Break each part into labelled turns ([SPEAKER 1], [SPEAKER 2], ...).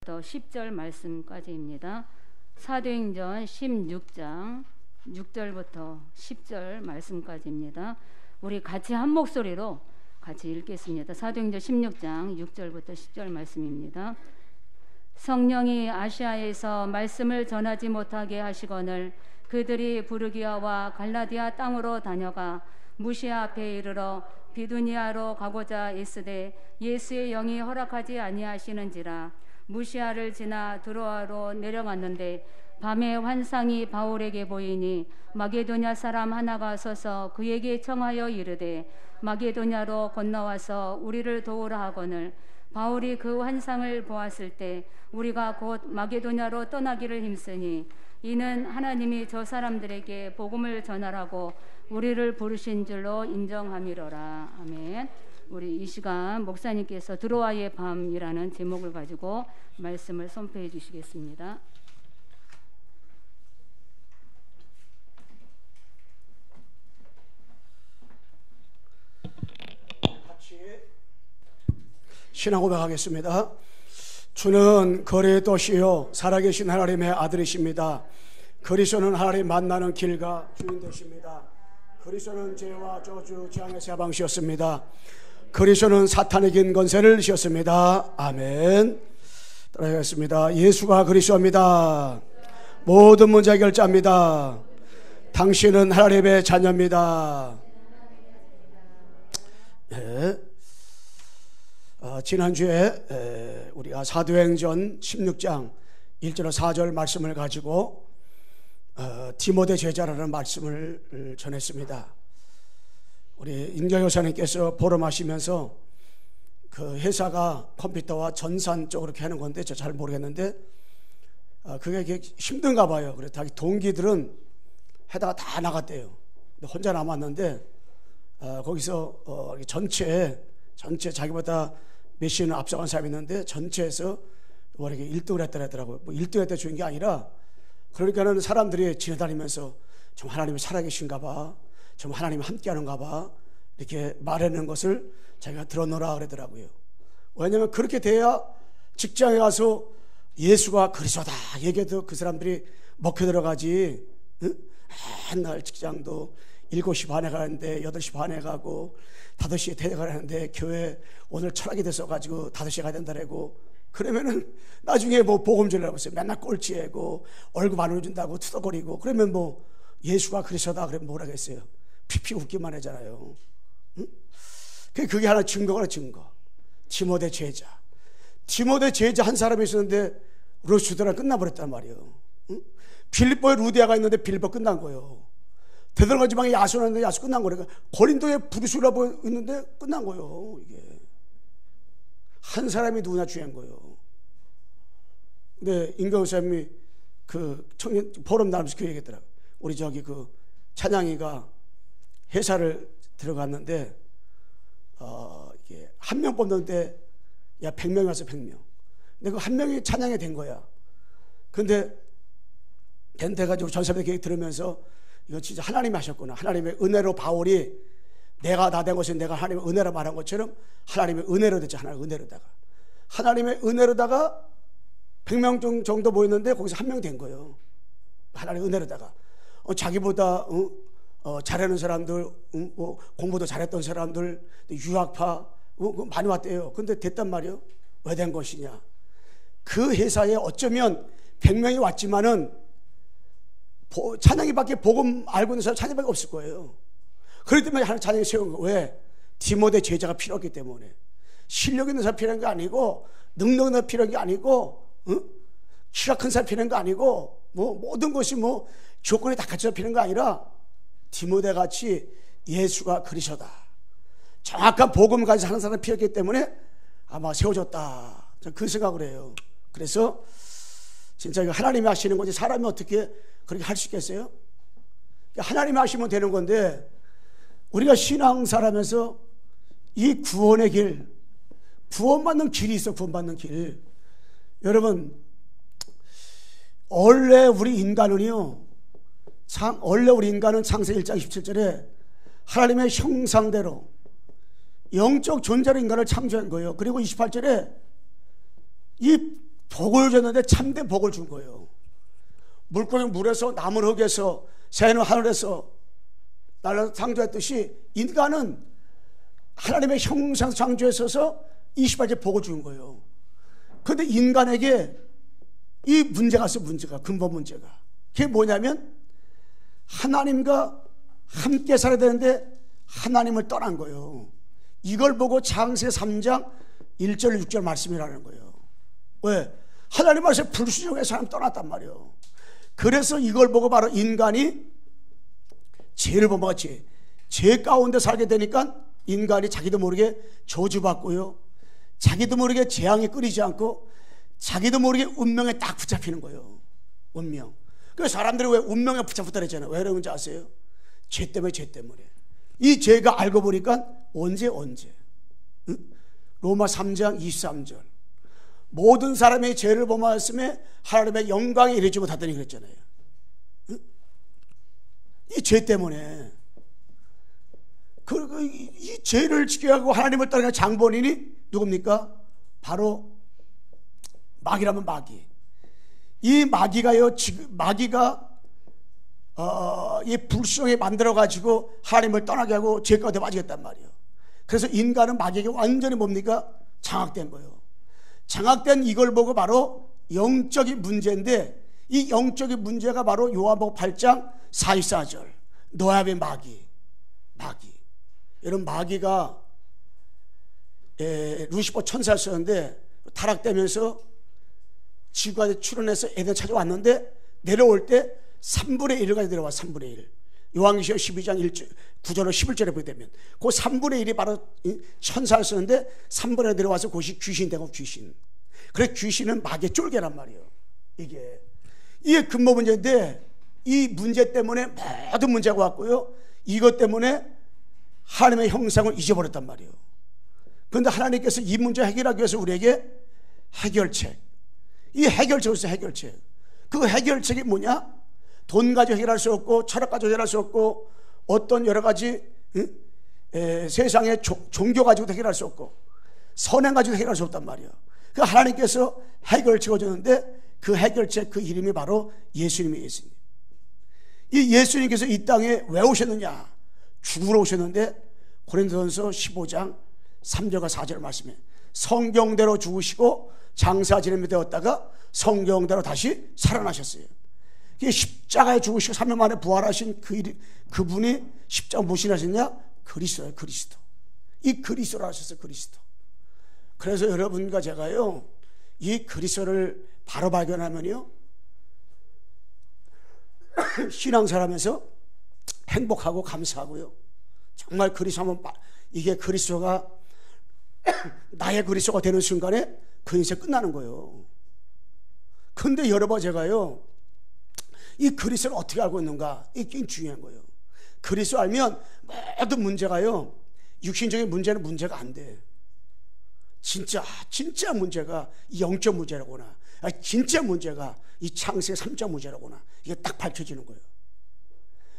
[SPEAKER 1] 10절 말씀까지입니다. 사도행전 16장 6절부터 10절 말씀까지입니다. 우리 같이 한 목소리로 같이 읽겠습니다. 사도행전 16장 6절부터 10절 말씀입니다. 성령이 아시아에서 말씀을 전하지 못하게 하시거늘 그들이 부르기아와 갈라디아 땅으로 다녀가 무시아 앞에 이르러 비두니아로 가고자 애쓰되 예수의 영이 허락하지 아니하시는지라. 무시아를 지나 드로아로 내려갔는데 밤에 환상이 바울에게 보이니 마게도냐 사람 하나가 서서 그에게 청하여 이르되 마게도냐로 건너와서 우리를 도우라 하거늘 바울이 그 환상을 보았을 때 우리가 곧 마게도냐로 떠나기를 힘쓰니 이는 하나님이 저 사람들에게 복음을 전하라고 우리를 부르신 줄로 인정함이로라. 아멘. 우리 이 시간 목사님께서 드로아의 밤이라는 제목을 가지고 말씀을 선포해 주시겠습니다.
[SPEAKER 2] 같이 신앙 고백하겠습니다. 주는 거리의 도시요 살아계신 하나님의 아들이십니다. 그리스도는 하나님 만나는 길과 주인 되십니다. 그리스도는 죄와 저주 재앙의 사방시였습니다. 그리스도는 사탄의 긴 권세를 지었습니다. 아멘. 따라하겠습니다. 예수가 그리스도입니다. 모든 문제 해결자입니다. 당신은 하나님의 자녀입니다. 네. 지난주에 우리가 사도행전 16장 1절 4절 말씀을 가지고 디모데 제자라는 말씀을 전했습니다. 우리 임경 여사님께서 보름하시면서 그 회사가 컴퓨터와 전산 쪽으로 이렇게 하는 건데 저 잘 모르겠는데 그게 힘든가 봐요. 그래서 자기 동기들은 해다가 다 나갔대요. 근데 혼자 남았는데 거기서 전체 자기보다 몇 시는 앞서간 사람이 있는데 전체에서 뭐 이렇게 1등을 했더라고요. 뭐 1등 했다 주는 게 아니라 그러니까는 사람들이 지나다니면서 좀 하나님이 살아계신가 봐, 좀 하나님이 함께하는가 봐 이렇게 말하는 것을 자기가 들어놓으라 그러더라고요. 왜냐하면 그렇게 돼야 직장에 가서 예수가 그리스도다 얘기해도 그 사람들이 먹혀 들어가지. 응? 맨날 직장도 7시 반에 가는데 8시 반에 가고 5시에 퇴근하는데 교회 오늘 철학이 됐어가지고 5시에 가야 된다라고 그러면은 나중에 뭐 복음 전하라고 했어요. 맨날 꼴찌하고 월급 안 올려준다고 투덜거리고 그러면 뭐 예수가 그리스도다 그러면 뭐라겠어요. 피피 웃기만 하잖아요. 응? 그게 하나 증거가 증거. 디모데 제자 한 사람이 있었는데 루스드라 끝나버렸단 말이에요. 응? 빌립보에 루디아가 있는데 빌립보 끝난 거예요. 데살로니가 지방에 야손이 있는데 야손 끝난 거니까 고린도에 부르시라고 있는데 끝난 거예요. 이게 한 사람이 누구나 중요한 거예요. 근데 임경우 사님이 그 청년 포럼 나누면서 그 얘기했더라고요. 우리 저기 그 찬양이가 회사를 들어갔는데 이게 한 명 뽑는데 야 100명이 와서 100명. 근데 그 한 명이 찬양이 된 거야. 근데 걔가지고 전사님의 얘기 들으면서 이거 진짜 하나님이 하셨구나. 하나님의 은혜로 바울이 내가 다 된 것은 내가 하나님의 은혜로 말한 것처럼 하나님의 은혜로 됐죠. 하나님의 은혜로다가 100명 정도 모였는데 거기서 한 명 된 거예요. 하나님의 은혜로다가 자기보다 잘하는 사람들, 뭐 공부도 잘했던 사람들, 유학파 많이 왔대요. 근데 됐단 말이에요. 왜 된 것이냐? 그 회사에 어쩌면 100명이 왔지만은 찬양이밖에 복음 알고 있는 사람 찬양이밖에 없을 거예요. 그렇기 때문에 하나님 찬양이 세운 거예요. 왜? 디모데 제자가 필요했기 때문에. 실력 있는 사람 필요한 게 아니고 능력 있는 사람 필요한 게 아니고 키가 큰 사람 필요한 게 아니고 뭐 모든 것이 뭐 조건이 다 갖춰져 필요한 거 아니라 디모데 같이 예수가 그리스도다 정확한 복음을 가지고 사는 사람이 필요했기 때문에 아마 세워졌다. 저는 그 생각을 해요. 그래서 진짜 하나님이 하시는 거지 사람이 어떻게 그렇게 할 수 있겠어요? 하나님이 하시면 되는 건데 우리가 신앙사라면서 이 구원의 길, 구원받는 길이 있어. 구원받는 길. 여러분 원래 우리 인간은요 창세기 1장 17절에 하나님의 형상대로 영적 존재로 인간을 창조한 거예요. 그리고 28절에 이 복을 줬는데 참된 복을 준 거예요. 물고기 물에서, 나무 흙에서, 새는 하늘에서 날아서 창조했듯이 인간은 하나님의 형상 창조에 있어서 28째 복을 준 거예요. 그런데 인간에게 이 문제가 있어. 문제가, 근본 문제가. 그게 뭐냐면 하나님과 함께 살아야 되는데 하나님을 떠난 거예요. 이걸 보고 창세기 3장 1절 6절 말씀이라는 거예요. 왜? 하나님 말씀 불순종해 사람 떠났단 말이에요. 그래서 이걸 보고 바로 인간이 죄를 범하가 죄 가운데 살게 되니까 인간이 자기도 모르게 저주받고요, 자기도 모르게 재앙이 끊이지 않고 자기도 모르게 운명에 딱 붙잡히는 거예요. 운명. 그래서 사람들이 왜 운명에 붙잡혔다 그랬잖아요. 왜 그런지 아세요? 죄 때문에. 이 죄가 알고 보니까 언제 응? 로마 3장 23절 모든 사람의 죄를 범하였음에 하나님의 영광에 이르지 못하더니 그랬잖아요. 응? 이 죄 때문에 이 죄를 지켜야 하고 하나님을 따르는 장본인이 누굽니까? 바로 마귀라면 마귀. 이 마귀가요, 마귀가 이 불순종에 만들어 가지고 하나님을 떠나게 하고 죄 가운데 빠지겠단 말이에요. 그래서 인간은 마귀에게 완전히 뭡니까? 장악된 거예요. 장악된 이걸 보고 바로 영적인 문제인데, 이 영적인 문제가 바로 요한복음 8장 44절 노아의 마귀. 여러분, 마귀가 루시퍼 천사였었는데 타락되면서 지구까지 출현해서 에덴 찾아왔는데 내려올 때 3분의 1까지 내려와. 3분의 1. 요한계시록 12장 9절로 11절에 보게 되면 그 3분의 1이 바로 천사였었는데 3분의 1 내려와서 그것이 귀신 되고 귀신. 그래 귀신은 마귀의 쫄개란 말이에요. 이게 근본 문제인데 이 문제 때문에 모든 문제가 왔고요, 이것 때문에 하나님의 형상을 잊어버렸단 말이에요. 그런데 하나님께서 이 문제 해결하기 위해서 우리에게 해결책, 이 해결책을 있어요. 해결책. 그 해결책이 뭐냐? 돈 가지고 해결할 수 없고 철학 가지고 해결할 수 없고 어떤 여러 가지 세상의 종교 가지고 해결할 수 없고 선행 가지고 해결할 수 없단 말이에요. 그 하나님께서 해결책을 줬는데 그 해결책, 그 이름이 바로 예수님이에요. 이 예수님께서 이 땅에 왜 오셨느냐? 죽으러 오셨는데 고린도전서 15장 3절과 4절 말씀에 성경대로 죽으시고 장사 지냄이 되었다가 성경대로 다시 살아나셨어요. 십자가에 죽으시고 3년 만에 부활하신 그분이 십자가 무엇이나 하셨냐? 그리스도예요. 그리스도. 이 그리스도를 하셨어요. 그리스도. 그래서 여러분과 제가요, 이 그리스도를 바로 발견하면요 신앙생활하면서 행복하고 감사하고요, 정말 그리스도 이게 그리스도가 나의 그리스도가 되는 순간에 그 인생 끝나는 거예요. 근데 여러분, 제가요 이 그리스도를 어떻게 알고 있는가? 이게 중요한 거예요. 그리스도 알면 모든 문제가요, 육신적인 문제는 문제가 안 돼. 진짜 문제가 이 영적 문제라구나, 진짜 문제가 이 창세기 3장 문제라구나, 이게 딱 밝혀지는 거예요.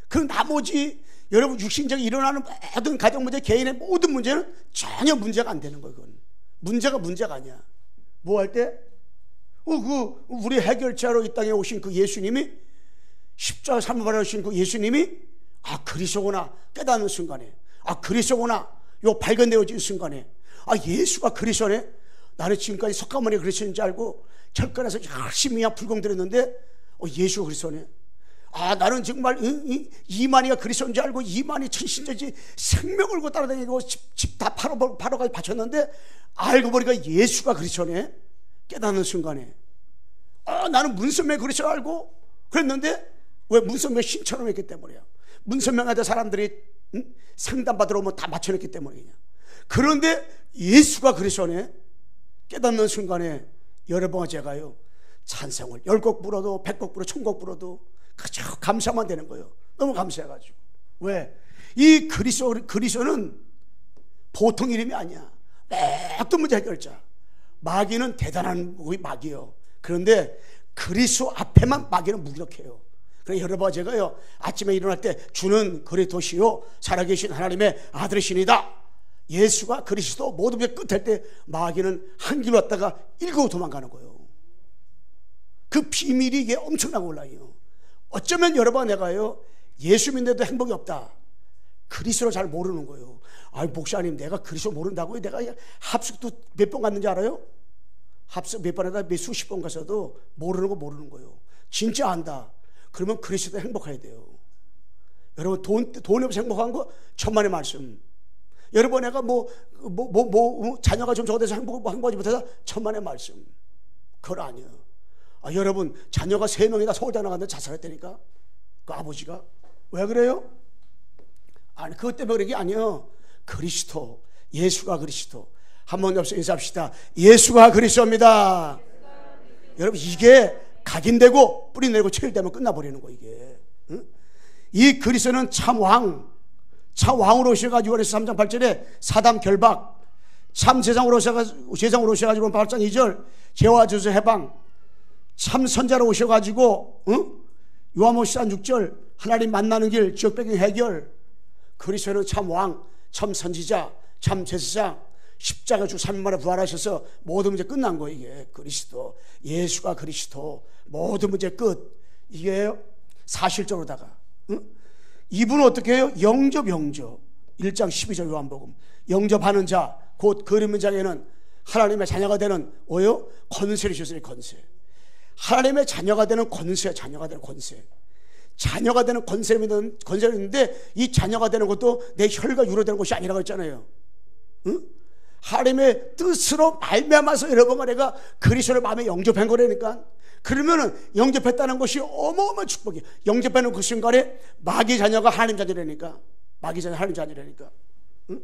[SPEAKER 2] 그 나머지 여러분 육신적인 일어나는 모든 가정 문제, 개인의 모든 문제는 전혀 문제가 안 되는 거예요. 그건 문제가 아니야. 뭐 할 때? 우리 해결자로 이 땅에 오신 그 예수님이, 십자가 삶을 하신 그 예수님이 그리스도구나 깨닫는 순간에, 그리스도구나 요 발견되어진 순간에, 예수가 그리스도네. 나는 지금까지 석가모니 그리스도인 줄 알고 철간에서 열심히 불공 들였는데 예수가 그리스도네. 나는 정말 이만희가 그리스도인 줄 알고 이만희 천신자지 생명 걸고 따라다니고 집 다 팔아가지고 바쳤는데 알고 보니까 예수가 그리스도네. 깨닫는 순간에 나는 문선명 그리스도 알고 그랬는데, 왜? 문선명 신처럼 했기 때문이야. 문선명한테 사람들이 상담받으러 오면 다 맞춰냈기 때문이냐. 그런데 예수가 그리스도네. 깨닫는 순간에 여러분과 제가요 찬송을 10곡 불어도 100곡 불어도 1000곡 불어도 그저 감사만 되는 거예요. 너무 감사해가지고. 왜? 이 그리스도는 보통 이름이 아니야. 모든 문제 해결자. 마귀는 대단한 마귀요. 그런데 그리스도 앞에만 마귀는 무기력해요. 그래서 여러분, 제가요 아침에 일어날 때 주는 그리스도시요 살아계신 하나님의 아들이시니다. 예수가 그리스도 모든 게 끝할 때 마귀는 한 길로 왔다가 일곱 도망가는 거예요. 그 비밀이 이게 엄청나게 올라요. 어쩌면 여러분 내가요 예수 믿는데도 행복이 없다. 그리스도를 잘 모르는 거예요. 아이 목사님 내가 그리스도 모른다고요? 내가 합숙도 몇 번 갔는지 알아요? 합숙 몇 번 하다 수십 번 가서도 모르는 거예요. 진짜 안다. 그러면 그리스도 행복해야 돼요. 여러분 돈이 없어서 행복한 거 천만의 말씀. 여러분 내가 자녀가 좀 저거돼서 행복하지 못해서 천만의 말씀. 그건 아니에요. 여러분 자녀가 3명이나 서울대 나갔는데 자살했다니까. 그 아버지가 왜 그래요? 아니 그것 때문에 그런 게 아니에요. 그리스도, 예수가 그리스도. 한번 옆에서 인사합시다. 예수가 그리스도입니다. 여러분 이게 각인되고 뿌리내고 체일되면 끝나버리는 거 이게. 응? 이 그리스도는 참 왕으로 오셔가지고 그래서 3장 8절에 사담 결박, 참 제장으로 오셔가지고 8장 2절 죄와 저주 해방, 참 선자로 오셔가지고 요한복음 6절 하나님 만나는 길 지역 배경 해결. 그리스도는 참 왕, 참 선지자, 참 제사장, 십자가 주 3일 만에 부활하셔서 모든 문제 끝난 거예요. 이게 그리스도, 예수가 그리스도, 모든 문제 끝. 이게 사실적으로다가 이분은 어떻게 해요? 영접 1장 12절 요한복음. 영접하는 자, 곧 그 믿는 자에게는 하나님의 자녀가 되는 권세를 주셨어요. 권세. 하나님의 자녀가 되는 권세, 자녀가 되는 권세. 자녀가 되는 권세가 있는데 이 자녀가 되는 것도 내 혈과 유로 되는 것이 아니라고 했잖아요. 응? 하나님의 뜻으로 말미암아서 여러분과 내가 그리스도를 마음에 영접한 거라니까. 그러면은 영접했다는 것이 어마어마한 축복이에요. 영접하는 그 순간에 마귀 자녀가 하나님 자녀라니까. 마귀 자녀 하나님 자녀라니까. 응?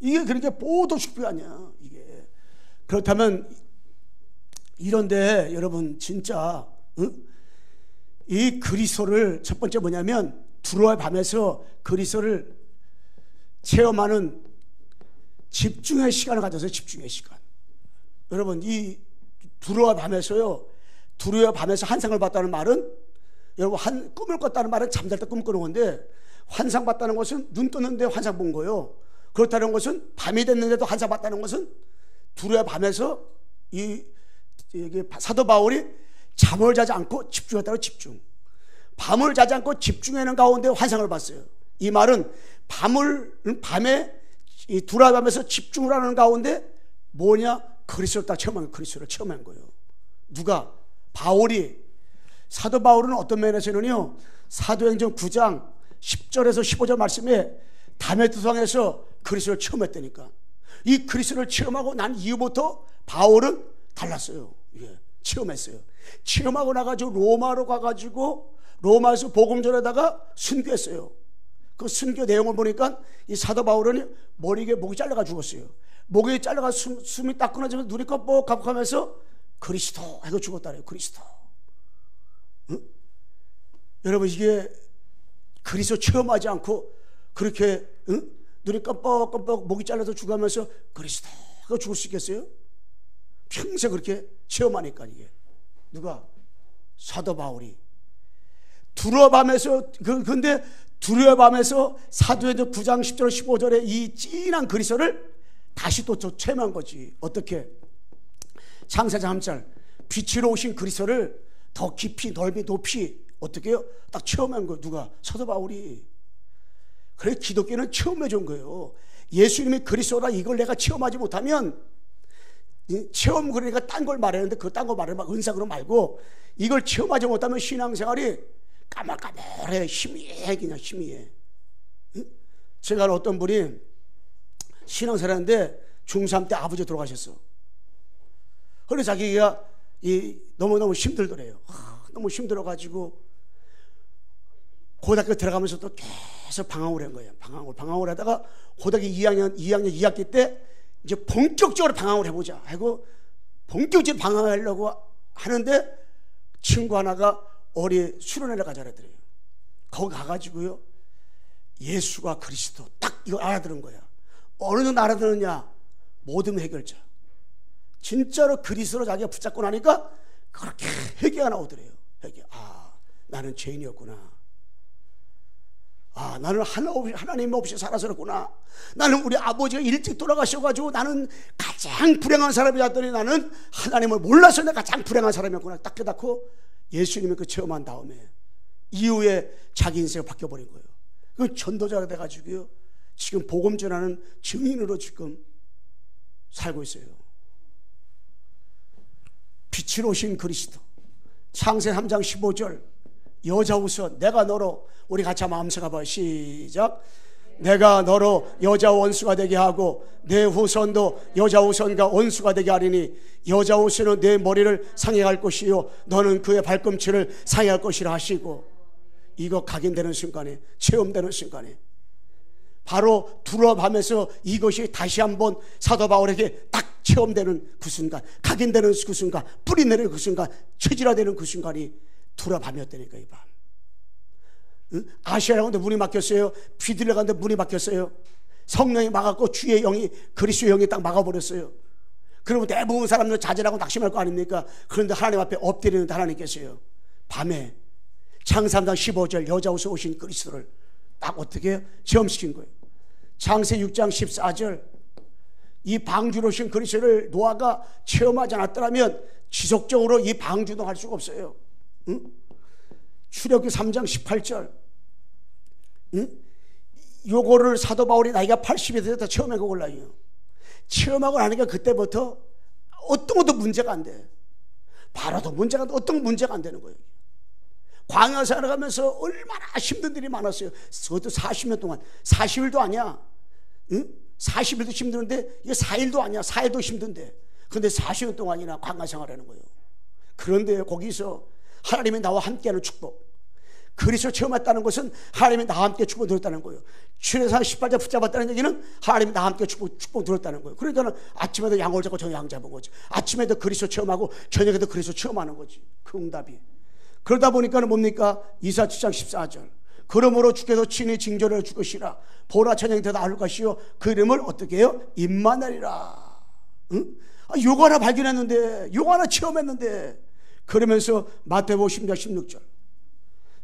[SPEAKER 2] 이게 그러니까 보도 축복이 아니야. 이게 그렇다면 이런데 여러분 진짜 이 그리스도를 첫 번째 뭐냐면 두루와 밤에서 그리스도를 체험하는 집중의 시간을 가져서 집중의 시간. 여러분 이 두루와 밤에서요. 두루와 밤에서 환상을 봤다는 말은 여러분 꿈을 꿨다는 말은 잠잘 때 꿈 꾸는 건데 환상 봤다는 것은 눈 떴는데 환상 본 거예요. 그렇다는 것은 밤이 됐는데도 환상 봤다는 것은 두루와 밤에서 사도 바울이 잠을 자지 않고 집중했다고 집중. 밤을 자지 않고 집중하는 가운데 환상을 봤어요. 이 말은 밤에 이 두루와 밤에서 집중을 하는 가운데 뭐냐? 그리스도를 딱 체험한 거예요. 그리스도를 체험한 거예요. 누가? 바울이. 사도 바울은 어떤 면에서는요 사도행전 9장 10절에서 15절 말씀에 다메섹에서 그리스도를 체험했다니까. 이 그리스도를 체험하고 난 이후부터 바울은 달랐어요. 예, 체험했어요. 체험하고 나가지고 로마로 가가지고 로마에서 복음 전에다가 순교했어요. 그 순교 내용을 보니까 이 사도 바울은 목이 잘라가 죽었어요. 목이 잘라가 숨이 딱 끊어지면서 눈이 깜빡깜빡하면서 그리스도 하고 죽었다래요. 그리스도. 응? 여러분 이게 그리스도 체험하지 않고 그렇게 눈이 깜빡깜빡 목이 잘라서 죽으면서 그리스도 하고 죽을 수 있겠어요? 평생 그렇게 체험하니까. 이게 누가? 사도 바울이. 두루와 밤에서 근데 두루와 밤에서 사도행전 9장 10절 15절에 이 진한 그리스도를 다시 또 체험한 거지. 어떻게? 창세장 3절 빛으로 오신 그리스도를 더 깊이 넓이 높이 어떻게 해요? 딱 체험한 거예요. 누가? 사도 바울이. 그래 기독교는 체험해 준 거예요. 예수님이 그리스도라 이걸 내가 체험하지 못하면 체험 그러니까 딴 걸 말하는데 그 딴 거 말하면 막 은사그로 말고 이걸 체험하지 못하면 신앙생활이 까말까말해. 희미해. 그냥 희미해. 제가 어떤 분이 신앙생활하는데 중3 때 아버지 돌아가셨어. 그래서 자기가 너무너무 힘들더래요. 너무 힘들어가지고 고등학교 들어가면서 또 계속 방황을 한 거예요. 방황을 하다가 고등학교 2학기 때 이제 본격적으로 방황을 해보자 하고 본격적으로 방황하려고 하는데 친구 하나가 어리 수련회를 가자 그러더래요. 거기 가가지고요 예수가 그리스도 딱 이거 알아들은 거야. 어느 정도 알아들었냐? 모든 해결자. 진짜로 그리스도로 자기가 붙잡고 나니까 그렇게 회개가 나오더래요. 회개. 나는 죄인이었구나. 아, 나는 하나님 없이 살아서였구나. 나는 우리 아버지가 일찍 돌아가셔가지고 나는 가장 불행한 사람이었더니 나는 하나님을 몰라서 내가 가장 불행한 사람이었구나. 딱 깨닫고 예수님을 그 체험한 다음에 이후에 자기 인생이 바뀌어버린 거예요. 그 전도자가 돼가지고요, 지금 복음 전하는 증인으로 지금 살고 있어요. 빛으로 오신 그리스도. 창세기 3장 15절 여자 우선 내가 너로, 우리 같이 한번 암송해 봐요. 시작. 내가 너로 여자 원수가 되게 하고 내 후손도 여자 후손과 원수가 되게 하리니 여자 후손은 내 머리를 상해할 것이요 너는 그의 발꿈치를 상해할 것이라 하시고, 이거 각인되는 순간에, 체험되는 순간에 바로 두려움하면서 이것이 다시 한번 사도 바울에게 딱 체험되는 그 순간, 각인되는 그 순간, 뿌리 내리는 그 순간, 체질화되는 그 순간이 두려움이었다니까. 이 밤 아시아 가운데 문이 막혔어요. 비둘레 가운데 문이 막혔어요. 성령이 막았고 주의 영이, 그리스도의 영이 딱 막아버렸어요. 그러면 대부분 사람들은 자제하고 낙심할 거 아닙니까? 그런데 하나님 앞에 엎드리는 하나님께서요, 밤에 창세기 3장 15절 여자로서 오신 그리스도를 딱 어떻게 체험시킨 거예요. 창세기 6장 14절 이 방주로 오신 그리스도를 노아가 체험하지 않았더라면 지속적으로 이 방주도 할 수가 없어요. 응? 출애굽기 3장 18절 요거를 사도 바울이 나이가 80이 되었다 체험하고 올라요. 체험하고 나니까 그때부터 어떤 것도 문제가 안 돼. 바로도 문제가 안 돼. 어떤 문제가 안 되는 거예요. 광야 살아가면서 얼마나 힘든 일이 많았어요. 그것도 40년 동안, 40일도 아니야. 응? 40일도 힘드는데 이게 4일도 아니야. 4일도 힘든데, 그런데 40년 동안이나 광야 생활하는 거예요. 그런데 거기서 하나님이 나와 함께하는 축복, 그리스도 체험했다는 것은 하나님이 나와 함께 축복 들었다는 거예요. 출애굽기 18장 붙잡았다는 얘기는 하나님이 나와 함께 축복 들었다는 거예요. 그러니까 아침에도 양을 잡고 저녁에 양 잡은 거지. 아침에도 그리스도 체험하고 저녁에도 그리스도 체험하는 거지. 그 응답이. 그러다 보니까 뭡니까? 이사 7장 14절 그러므로 주께서 친히 징조를 줄 것이라. 보라 천양이 더 나올 것이요 그 이름을 어떻게 해요? 임마누엘이라. 응? 요거 하나 발견했는데, 요거 하나 체험했는데, 그러면서 마태복음 10장 16절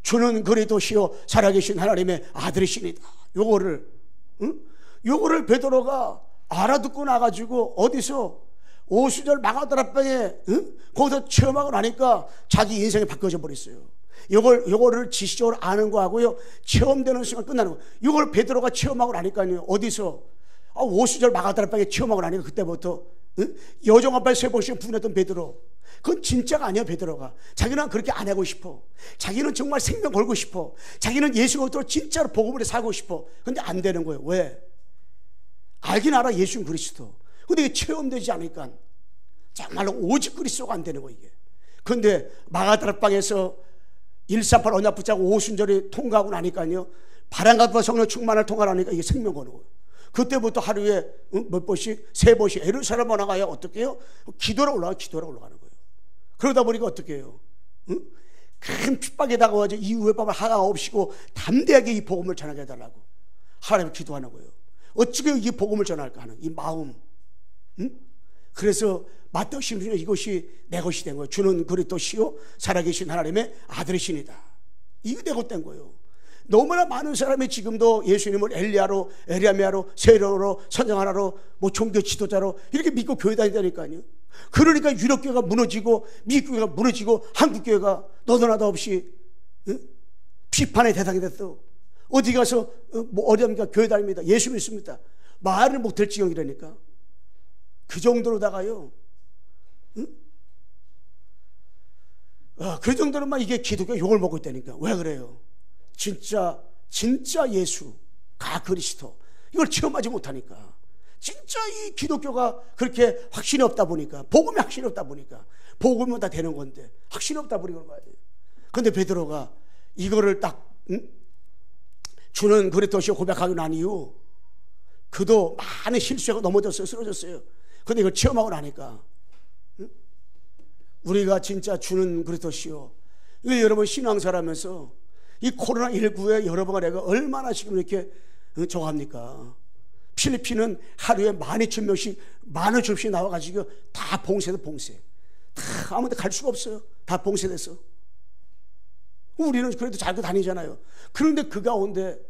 [SPEAKER 2] 주는 그리스도시요 살아계신 하나님의 아들이시니다. 요거를 요거를 베드로가 알아듣고 나가지고 어디서 오수절 마가다락방에 거기서 체험하고 나니까 자기 인생이 바뀌어져 버렸어요. 요거를 지식적으로 아는 거하고요, 체험되는 순간 끝나는 거. 요걸 베드로가 체험하고 나니까요, 어디서 오수절 마가다락방에 체험하고 나니까 그때부터 여종 아빠의 쇠보시에 분했던 베드로, 그건 진짜가 아니야. 베드로가 자기는 그렇게 안 하고 싶어. 자기는 정말 생명 걸고 싶어. 자기는 예수 그리스도로 진짜로 복음을 살고 싶어. 근데 안 되는 거예요. 왜? 알긴 알아, 예수는 그리스도. 근데 이게 체험되지 않으니까 정말로 오직 그리스도가 안 되는 거예요, 이게. 근데 마가다락방에서 148 언약 붙잡고 오순절이 통과하고 나니까요, 바람과 성령 충만을 통과하니까 이게 생명 거는 거예요. 그때부터 하루에 몇 번씩, 3번씩 예루살렘 올라가야 어떻게 해요? 기도로 올라가는 거예요. 그러다 보니까 어떻게 해요? 큰 핍박에 다가와서 이후의 밤을 하나 없이고 담대하게 이 복음을 전하게 해달라고 하나님을 기도하는 거예요. 어떻게 이 복음을 전할까 하는 이 마음. 그래서 마태복음 16장 이것이 내 것이 된 거예요. 주는 그리스도시요 살아계신 하나님의 아들이시니다. 이게 내 것 된 거예요. 너무나 많은 사람이 지금도 예수님을 엘리야로, 에리야미야로, 세례로, 선정하나로, 종교 지도자로 이렇게 믿고 교회 다니다니까요. 그러니까 유럽교회가 무너지고 미국교회가 무너지고 한국교회가 너도 나도 없이 비판의 대상이 됐어. 어디 가서 어디 합니까? 교회 다닙니다. 예수 믿습니다. 말을 못할 지경이라니까. 그 정도로다가요. 그 정도로만 이게 기독교가 욕을 먹고 있다니까. 왜 그래요? 진짜 예수가 그리스도, 이걸 체험하지 못하니까. 진짜 이 기독교가 그렇게 확신이 없다 보니까, 복음이 확신이 없다 보니까, 복음은 다 되는 건데 확신이 없다 보니까 그런 거예요. 근데 베드로가 이거를 딱 주는 그리스도시요 고백하고 난 이후 그도 많은 실수하고 넘어졌어요. 쓰러졌어요. 근데 이걸 체험하고 나니까 우리가 진짜 주는 그리스도시요, 이거 여러분 신앙사라면서 이 코로나19에 여러분과 내가 얼마나 지금 이렇게 정합니까? 필리핀은 하루에 12,000명씩 15,000명씩 나와가지고 다 봉쇄돼. 다 아무데 갈 수가 없어요. 다 봉쇄됐어. 우리는 그래도 잘 다니잖아요. 그런데 그 가운데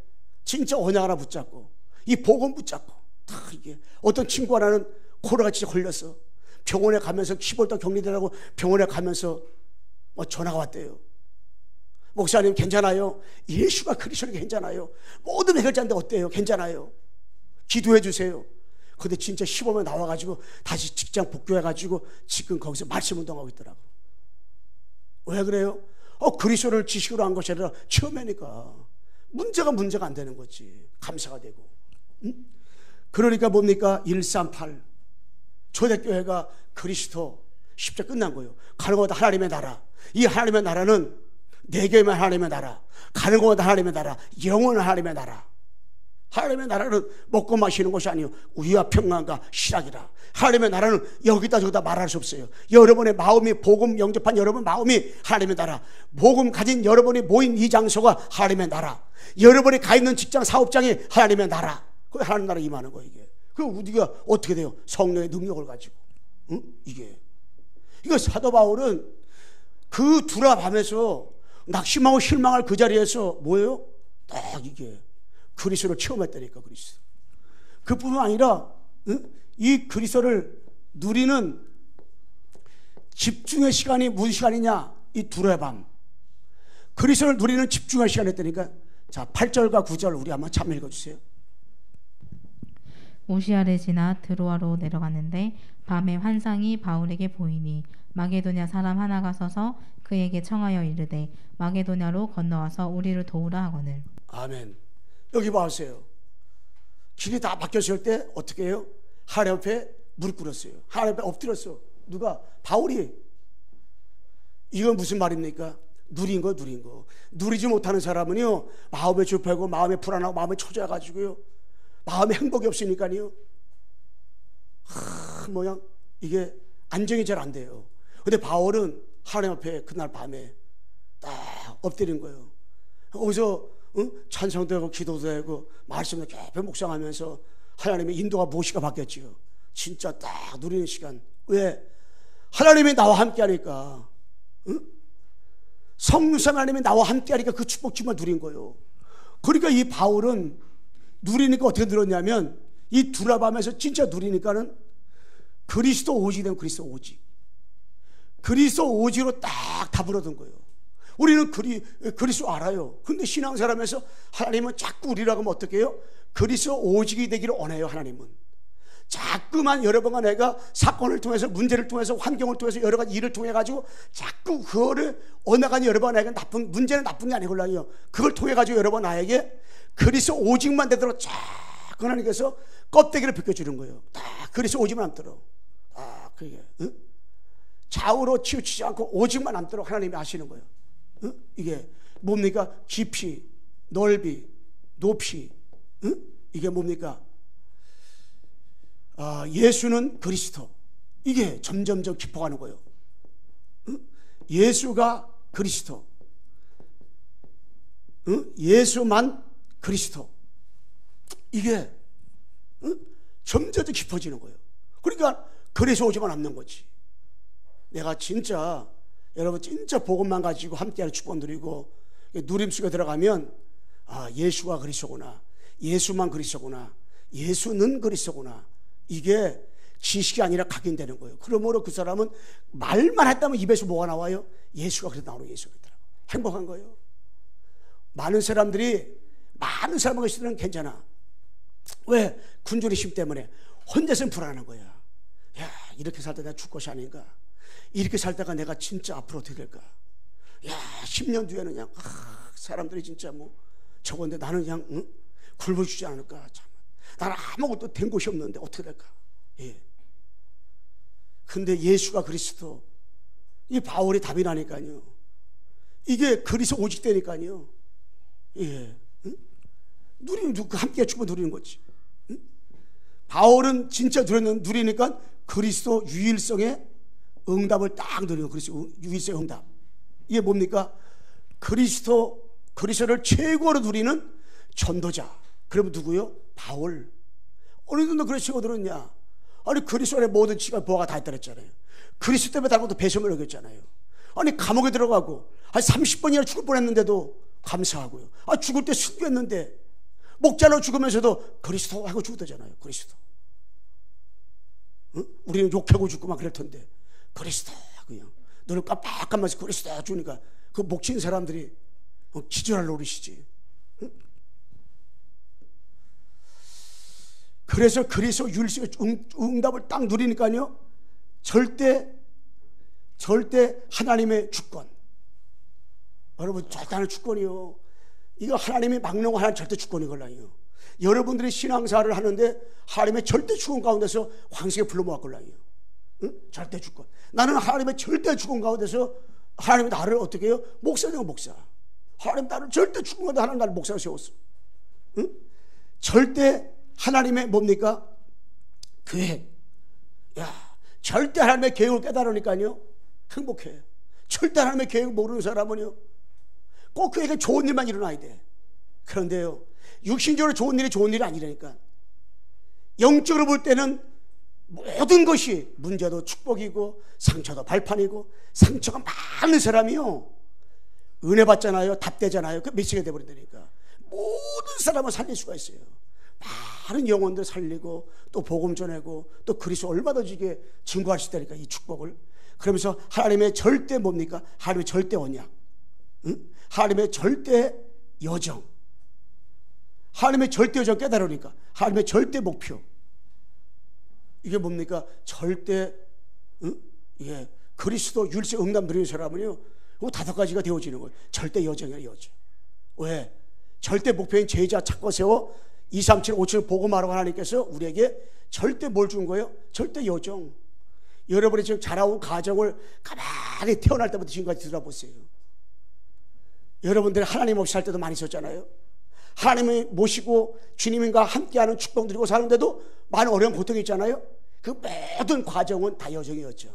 [SPEAKER 2] 진짜 언약 하나 붙잡고 이 복음 붙잡고 다 이게 어떤 친구 하나는 코로나가 진짜 걸렸어. 병원에 가면서 10월 달 격리되라고 병원에 가면서 전화가 왔대요. 목사님 괜찮아요? 예수가 그리스도는 괜찮아요. 모든 해결자인데 어때요? 괜찮아요. 기도해 주세요. 근데 진짜 시범에 나와가지고 다시 직장 복귀해가지고 지금 거기서 말씀 운동하고 있더라고. 왜 그래요? 그리스도를 지식으로 한 것이 아니라 처음이니까 문제가 안 되는 거지. 감사가 되고. 응? 그러니까 뭡니까? 138 초대교회가 그리스도 십자 끝난 거예요. 가는 곳마다 하나님의 나라. 이 하나님의 나라는 네 개만 하나님의 나라. 가는 곳마다 하나님의 나라. 영원한 하나님의 나라. 하나님의 나라는 먹고 마시는 것이 아니요 우유와 평강과 실학이라. 하나님의 나라는 여기다 저기다 말할 수 없어요. 여러분의 마음이 복음 영접한 여러분 마음이 하나님의 나라. 복음 가진 여러분이 모인 이 장소가 하나님의 나라. 여러분이 가 있는 직장 사업장이 하나님의 나라. 그 하나님 나라 임하는 거예요. 이게. 그 우리가 어떻게 돼요? 성령의 능력을 가지고. 응? 이거 사도 바울은 그 두라밤에서 낙심하고 실망할 그 자리에서 뭐예요? 딱 이게 그리스도를 체험했다니까. 그리스도. 그뿐만 아니라 이 그리스도를 누리는 집중의 시간이 무슨 시간이냐? 이 두레 밤. 그리스도를 누리는 집중의 시간이었다니까. 자, 8절과 9절 우리 한번 참 읽어주세요.
[SPEAKER 3] 오시아를 지나 드로아로 내려갔는데 밤에 환상이 바울에게 보이니 마게도냐 사람 하나가 서서 그에게 청하여 이르되 마게도냐로 건너와서 우리를 도우라 하거늘.
[SPEAKER 2] 아멘. 여기 봐보세요. 길이 다 막혔을 때 어떻게 해요? 하나님 앞에 무릎 꿇었어요. 하나님 앞에 엎드렸어. 누가? 바울이. 이건 무슨 말입니까? 누린 거. 누리지 못하는 사람은요 마음에 좁하고 마음에 불안하고 마음에 초조해가지고요 마음에 행복이 없으니까요 모양 이게 안정이 잘 안 돼요. 근데 바울은 하나님 앞에 그날 밤에 딱 엎드린 거예요. 거기서 찬송도 하고 기도도 하고 말씀도 깊이 묵상하면서 하나님의 인도가 무엇이가 바뀌었지요. 진짜 딱 누리는 시간. 왜? 하나님이 나와 함께 하니까. 성령 하나님이 나와 함께 하니까 그 축복 정말 누린 거예요. 그러니까 이 바울은 누리니까 어떻게 누렸냐면 이 두라밤에서 진짜 누리니까는 그리스도 오직이 되면 그리스도 오직. 그리스도 오직으로 딱 답을 얻은 거예요. 우리는 그리스도 알아요. 근데 신앙생활하면서 하나님은 자꾸 우리라고 하면 어떻게 해요? 그리스도 오직이 되기를 원해요. 하나님은 자꾸만 여러분과 내가 사건을 통해서 문제를 통해서 환경을 통해서 여러 가지 일을 통해 가지고 자꾸 그거를 언어간이 여러분과 나에게 문제는 나쁜 게 아니걸랑요. 그걸 통해 가지고 여러분 나에게 그리스도 오직만 되도록 자꾸 하나님께서 껍데기를 벗겨주는 거예요. 딱 그리스도 오직만 남도록. 그게 좌우로 치우치지 않고 오직만 남도록 하나님이 하시는 거예요. 이게 뭡니까? 깊이, 넓이, 높이. 이게 뭡니까? 예수는 그리스도. 이게 점점점 깊어가는 거예요. 예수가 그리스도. 예수만 그리스도. 이게 점점 깊어지는 거예요. 그러니까 그래서 오지만 않는 거지. 내가 진짜 여러분 진짜 복음만 가지고 함께하는 축복 누리고 누림 속에 들어가면 예수가 그리스도구나. 예수만 그리스도구나. 예수는 그리스도구나. 이게 지식이 아니라 각인되는 거예요. 그러므로 그 사람은 말만 했다면 입에서 뭐가 나와요? 예수가 그래도 나오는 예수가 있더라고요. 행복한 거예요. 많은 사람들이 많은 사람과 있으면 괜찮아. 왜? 군주리심 때문에 혼자서는 불안한 거야. 야, 이렇게 살다 내가 죽을 것이 아닌가? 이렇게 살다가 내가 진짜 앞으로 어떻게 될까? 야, 10년 뒤에는 그냥 사람들이 진짜 뭐 저건데 나는 그냥 굶어주지 않을까? 참. 나는 아무것도 된 곳이 없는데 어떻게 될까? 예. 근데 예수가 그리스도. 이 바울이 답이 나니까요. 이게 그리스도 오직 되니까요. 예. 누리는 함께 축복 누리는 거지. 바울은 진짜 누리니까 그리스도 유일성의 응답을 딱 누리는 그리스도 유일성의 응답. 이게 뭡니까? 그리스도를 최고로 누리는 전도자. 그러면 누구요? 바울. 어느 정도 그런 치고 들었냐? 아니 그리스도 안에 모든 치가 보아가 다 있다 그랬잖아요. 그리스도 때문에 다른 것도 배심을 여겼잖아요. 아니 감옥에 들어가고 30번이나 죽을 뻔했는데도 감사하고요. 죽을 때 순교했는데 목자로 죽으면서도 그리스도 하고 죽었잖아요. 그리스도. 응? 우리는 욕하고 죽고 막 그럴 텐데 그리스도 그냥 너를 깜빡깜빡해서 그리스도 죽으니까 그 목친 사람들이 기절할 노릇이지. 응? 그래서 그리스도 율식의 응답을 딱 누리니까요, 절대 하나님의 주권. 여러분, 절대하는 주권이요. 이거 하나님이 막는 거 하나님 절대 주권이걸라요. 여러분들이 신앙사를 하는데 하나님의 절대 주권 가운데서 황색에 불러 모았걸라요. 응? 절대 주권. 나는 하나님의 절대 주권 가운데서 하나님이 나를 어떻게 해요? 목사죠, 목사. 하나님 나를 절대 주권 가운데 하나님 나를 목사로 세웠어. 응? 절대 하나님의 뭡니까? 계획. 야, 절대 하나님의 계획을 깨달으니까요, 행복해. 절대 하나님의 계획을 모르는 사람은요, 꼭 그에게 좋은 일만 일어나야 돼. 그런데요, 육신적으로 좋은 일이 좋은 일이 아니라니까. 영적으로 볼 때는 모든 것이 문제도 축복이고 상처도 발판이고, 상처가 많은 사람이요, 은혜 받잖아요, 답되잖아요. 그 미치게 돼버린다니까. 모든 사람을 살릴 수가 있어요. 많은 영혼들 살리고 또 복음 전하고 또 그리스도 얼마든지 이게 증거할 수 있다니까, 이 축복을. 그러면서 하나님의 절대 뭡니까? 하나님의 절대 언약, 응? 하나님의 절대 여정, 하나님의 절대 여정 깨달으니까 하나님의 절대 목표, 이게 뭡니까? 절대, 응? 이게 그리스도 율세 응답 누리는 사람은요, 그 5가지가 되어지는 거예요. 절대 여정이에요, 여정. 왜? 절대 목표인 제자 찾고 세워 237 5천 복음하라고 하나님께서 우리에게 절대 뭘 준 거예요? 절대 여정. 여러분이 지금 자라온 가정을 가만히 태어날 때부터 지금까지 들어보세요. 여러분들이 하나님 없이 살 때도 많이 있었잖아요. 하나님을 모시고 주님과 함께하는 축복 누리고 사는데도 많은 어려운 고통이 있잖아요. 그 모든 과정은 다 여정이었죠.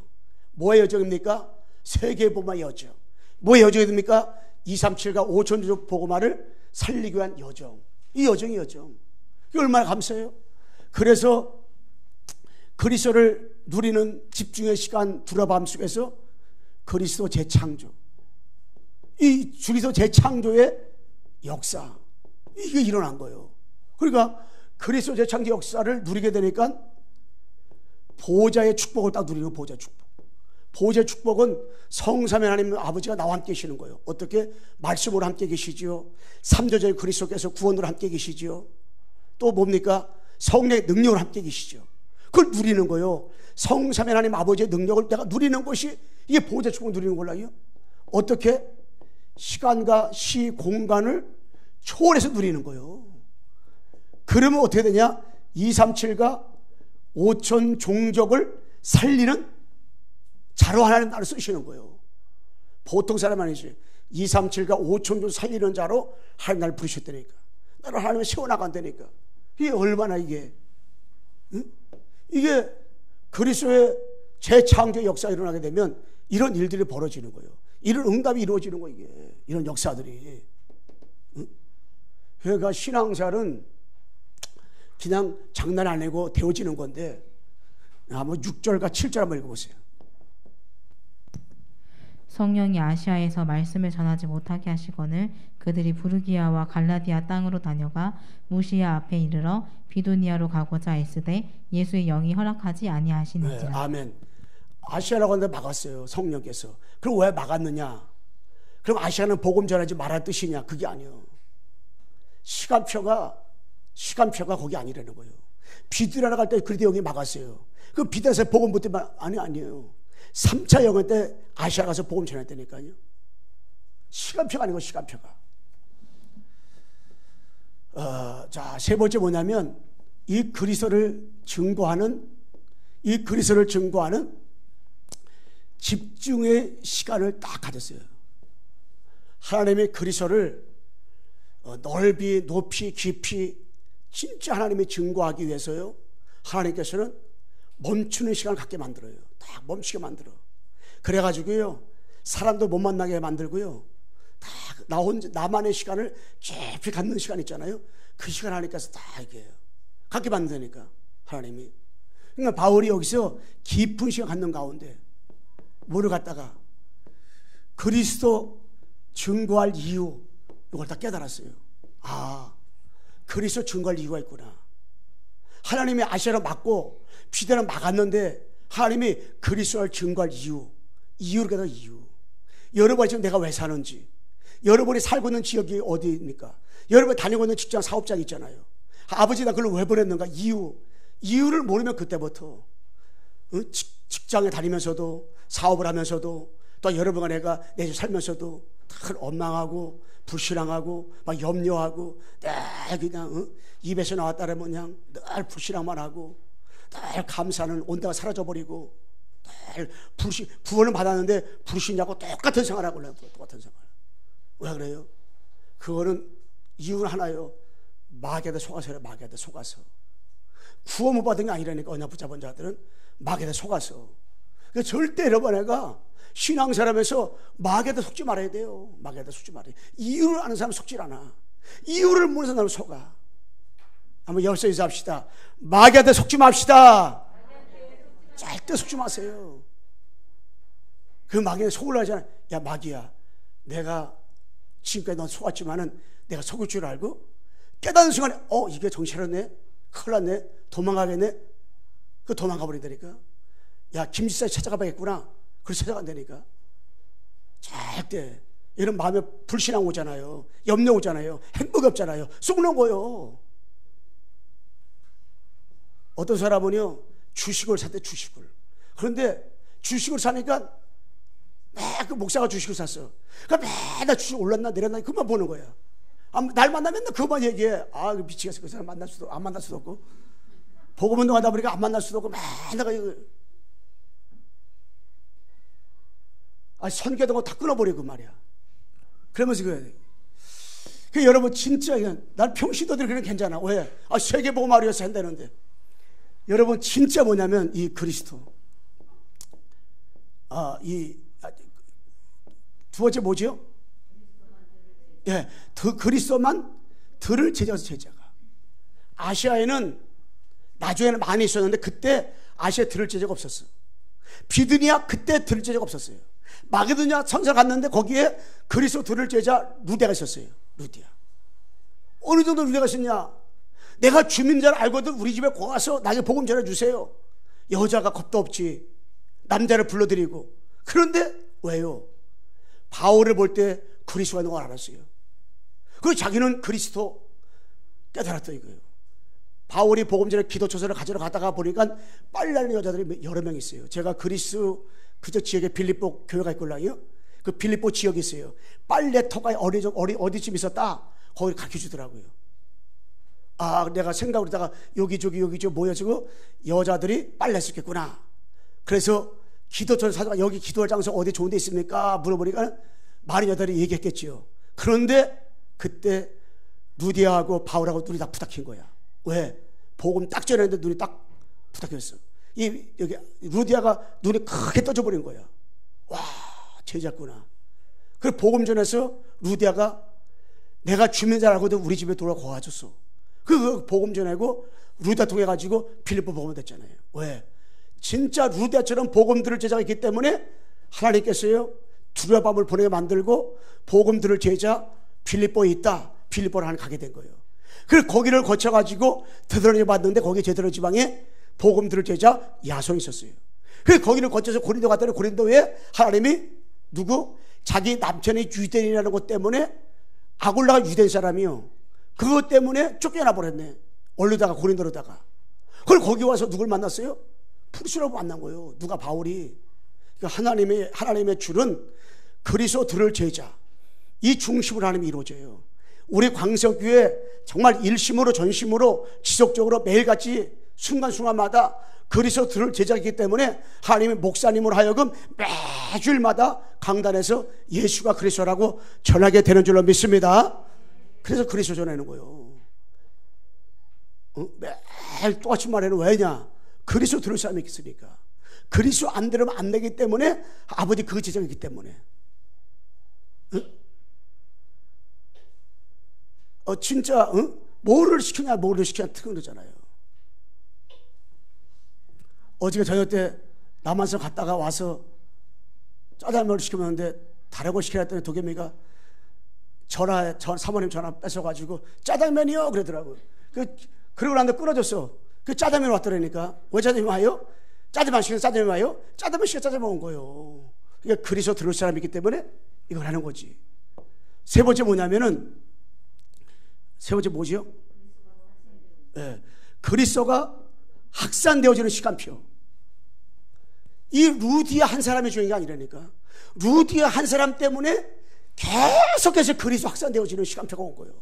[SPEAKER 2] 뭐의 여정입니까? 세계복음의 여정. 뭐의 여정입니까? 237과 5천 복음화를 살리기 위한 여정. 이 여정이 여정. 이게 얼마나 감사해요. 그래서 그리스도를 누리는 집중의 시간 두라밤 속에서 그리스도 재창조, 이 그리스도 재창조의 역사, 이게 일어난 거예요. 그러니까 그리스도 재창조 역사를 누리게 되니까 보호자의 축복을 딱 누리는 보호자 축복. 보호자의 축복은 성삼위 하나님 아버지가 나와 함께 계시는 거예요. 어떻게? 말씀으로 함께 계시지요. 3조적인 그리스도께서 구원으로 함께 계시지요. 또 뭡니까? 성령의 능력으로 함께 계시죠. 그걸 누리는 거예요. 성삼위 하나님 아버지의 능력을 내가 누리는 것이 이게 보호자 축복을 누리는 걸라요. 어떻게? 시간과 시 공간을 초월해서 누리는 거예요. 그러면 어떻게 되냐? 237과 5천 종족을 살리는 자로 하나님 나를 쓰시는 거예요. 보통 사람 아니지. 237과 5천 종족 살리는 자로 하나님 나를 부르셨다니까. 나를 하나님이 세워나간다니까. 이게 얼마나 이게, 응? 이게 그리스도의 재창조 역사가 일어나게 되면 이런 일들이 벌어지는 거예요. 이런 응답이 이루어지는 거예요. 이게 이런 역사들이. 응? 그러니까 신앙생활은 그냥 장난 아니고 되어지는 건데, 한번 6절과 7절 한번 읽어보세요.
[SPEAKER 3] 성령이 아시아에서 말씀을 전하지 못하게 하시거늘 그들이 부르기아와 갈라디아 땅으로 다녀가 무시아 앞에 이르러 비두니아로 가고자 애쓰되 예수의 영이 허락하지 아니하시는지라.
[SPEAKER 2] 네, 아멘. 아시아라고 하는데 막았어요, 성령께서. 그럼 왜 막았느냐? 그럼 아시아는 복음 전하지 말할 뜻이냐? 그게 아니에요. 시간표가 거기 아니라는 거예요. 비두니아로 갈 때 그리스도 영이 막았어요. 그 비두니아에서 복음 못 때만 아니에요. 3차 영화 때 아시아 가서 복음 전했다니까요. 시간표가 아니고 시간표가. 자, 세 번째 뭐냐면 이 그리스도를 증거하는 집중의 시간을 딱 가졌어요. 하나님의 그리스도를 넓이, 높이, 깊이 진짜 하나님이 증거하기 위해서요, 하나님께서는 멈추는 시간을 갖게 만들어요. 딱 멈추게 만들어. 그래가지고요, 사람도 못 만나게 만들고요, 딱 나만의 시간을 깊이 갖는 시간 있잖아요. 그 시간 하나님께서 다 이렇게 갖게 만드니까 하나님이. 그러니까 바울이 여기서 깊은 시간 갖는 가운데 뭐를 갖다가 그리스도 증거할 이유, 이걸 다 깨달았어요. 아, 그리스도 증거할 이유가 있구나. 하나님이 아시아를 막고 비대를 막았는데 하나님이 그리스도를 증거할 이유를 깨달은 이유. 여러분이 지금 내가 왜 사는지, 여러분이 살고 있는 지역이 어디입니까? 여러분이 다니고 있는 직장 사업장 있잖아요. 아버지 나 그걸 왜 보냈는가? 이유를 모르면 그때부터 직장에 다니면서도 사업을 하면서도 또 여러분과 내가 내 집 살면서도 다 원망하고 불신앙하고 막 염려하고 늘 그냥 입에서 나왔다라면 그냥 늘 불신앙만 하고 늘 감사는 온데가 사라져버리고 늘 구원을 받았는데 불신하고 똑같은 생활하고 똑같은 생활. 왜 그래요? 그거는 이유는 하나요. 마귀한테 속아서요. 마귀한테 속아서. 구원 못 받은 게 아니라니까. 언약 붙잡은 자들은 마귀한테 속아서. 그러니까 절대 여러분 내가 신앙사람에서 마귀한테 속지 말아야 돼요. 마귀한테 속지 말아야 돼요. 이유를 아는 사람은 속질 않아. 이유를 모르는 사람은 속아. 한번 열쇠 인사합시다. 마귀한테 속지 맙시다. 절대 속지 마세요. 그 마귀한테 속으려 하잖아. 야 마귀야, 내가 지금까지 넌 속았지만은 내가 속을 줄 알고 깨닫는 순간에 이게 정신 차렸네, 큰일 났네, 도망가겠네. 그 도망가 버린다니까. 야 김지사 찾아가 봐야겠구나. 그래서 찾아간다니까. 절대 이런 마음에 불신앙 오잖아요. 염려 오잖아요. 행복이 없잖아요. 속는 거요. 어떤 사람은요 주식을 샀대. 주식을. 그런데 주식을 사니까 그 목사가 주식을 샀어. 그러니까 매달 주식 올랐나 내렸나 그만 보는 거야. 날 만나면 맨날 그만 얘기해. 미치겠어. 그 사람 만날 수도 안 만날 수도 없고 복음 운동하다 보니까 안 만날 수도 없고 맨날 선교하던 거 다 끊어버리고 말이야. 그러면서 그 여러분 진짜 난 평신도들이 그냥 괜찮아. 왜? 세계복음 하려서 한다는데. 여러분 진짜 뭐냐면 이 그리스도 두 번째 뭐죠? 예, 그리스도만 들을 제자가 제자가. 아시아에는 나중에는 많이 있었는데 그때 아시아에 들을 제자가 없었어. 비두니아 그때 들을 제자가 없었어요. 마게도냐 선사 갔는데 거기에 그리스도 들을 제자 루디아가 있었어요. 루디아. 어느 정도 루디아가 있었냐? 내가 주민자를 알거든 우리 집에 와서 나에게 복음 전해주세요. 여자가 겁도 없지. 남자를 불러드리고. 그런데 왜요? 바울을 볼 때 그리스도가 있는 걸 알았어요. 그리고 자기는 그리스도 깨달았다 이거예요. 바울이 복음 전에 기도처서를 가지러 가다가 보니까 빨래하는 여자들이 여러 명 있어요. 제가 그리스 그저 지역에 빌립보 교회가 있걸랑요. 그 빌립보 지역이 있어요. 빨래터가 어디쯤 있었다. 거기를 가르쳐 주더라고요. 내가 생각을 하다가 여기저기 모여지고 여자들이 빨래 했겠구나. 그래서 기도처를 사다가 여기 기도할 장소 어디 좋은 데 있습니까? 물어보니까 많은 여자들이 얘기했겠지요. 그런데 그때 루디아하고 바울하고 눈이 다 부닥친 거야. 왜? 복음 딱 전했는데 눈이 딱 부닥쳤어. 여기 루디아가 눈이 크게 떠져버린 거야. 와, 제자구나. 그래서 복음 전해서 루디아가 내가 주민 줄 알고도 우리 집에 돌아가 와줬어. 그 복음 전하고 루디아 통해 가지고 빌립보 복음 됐잖아요. 왜? 진짜 루디아처럼 복음 들을 제자가 있기 때문에 하나님께서요 두려밤을 보내게 만들고 복음 들을 제자 빌립보에 있다. 빌립보를 하나 가게 된 거예요. 그래서 거기를 거쳐 가지고 드러내 봤는데 거기 제대로 지방에 복음 들을 제자 야손이 있었어요. 그래서 거기를 거쳐서 고린도 갔더니 고린도에 하나님이 자기 남편이 유대인이라는 것 때문에 아굴라가 유대인 사람이요. 그것 때문에 쫓겨나 버렸네. 원로다가 고린도로다가. 그걸 거기 와서 누굴 만났어요? 프리스라고 만난 거예요. 누가? 바울이. 그러니까 하나님의 줄은 그리스도 들을 제자. 이 중심으로 하나님이 이루어져요. 우리 광석교회 정말 일심으로 전심으로 지속적으로 매일같이 순간순간마다 그리스도 들을 제자이기 때문에 하나님의 목사님으로 하여금 매주일마다 강단에서 예수가 그리스도라고 전하게 되는 줄로 믿습니다. 그래서 그리스도 전하는 거예요. 매일 똑같이 말하는 왜냐? 그리스도 들을 사람이 있으니까. 그리스도 안 들으면 안 되기 때문에 아버지 그 제자이기 때문에. 진짜 뭐를 시키냐 특은 거잖아요. 어저께 저녁 때 남한산 갔다가 와서 짜장면을 시키는데 다른 걸 시키라 했더니 도겸이가 사모님 전화 뺏어가지고 짜장면이요 그러더라고요. 그러고 난데 끊어졌어. 그 짜장면 왔더라니까. 왜 짜장면 와요? 짜장면 시켜 짜장면 와요? 짜장면 시켜 짜장면 온 거예요. 그러니까 그리스도 들을 사람이기 때문에 이걸 하는 거지. 세 번째 뭐냐면은, 세 번째 뭐지요? 네. 그리스도가 확산되어지는 시간표. 이 루디아 한 사람이 중요한 게 아니라니까. 루디아 한 사람 때문에 계속해서 그리스도 확산되어지는 시간표가 온 거예요.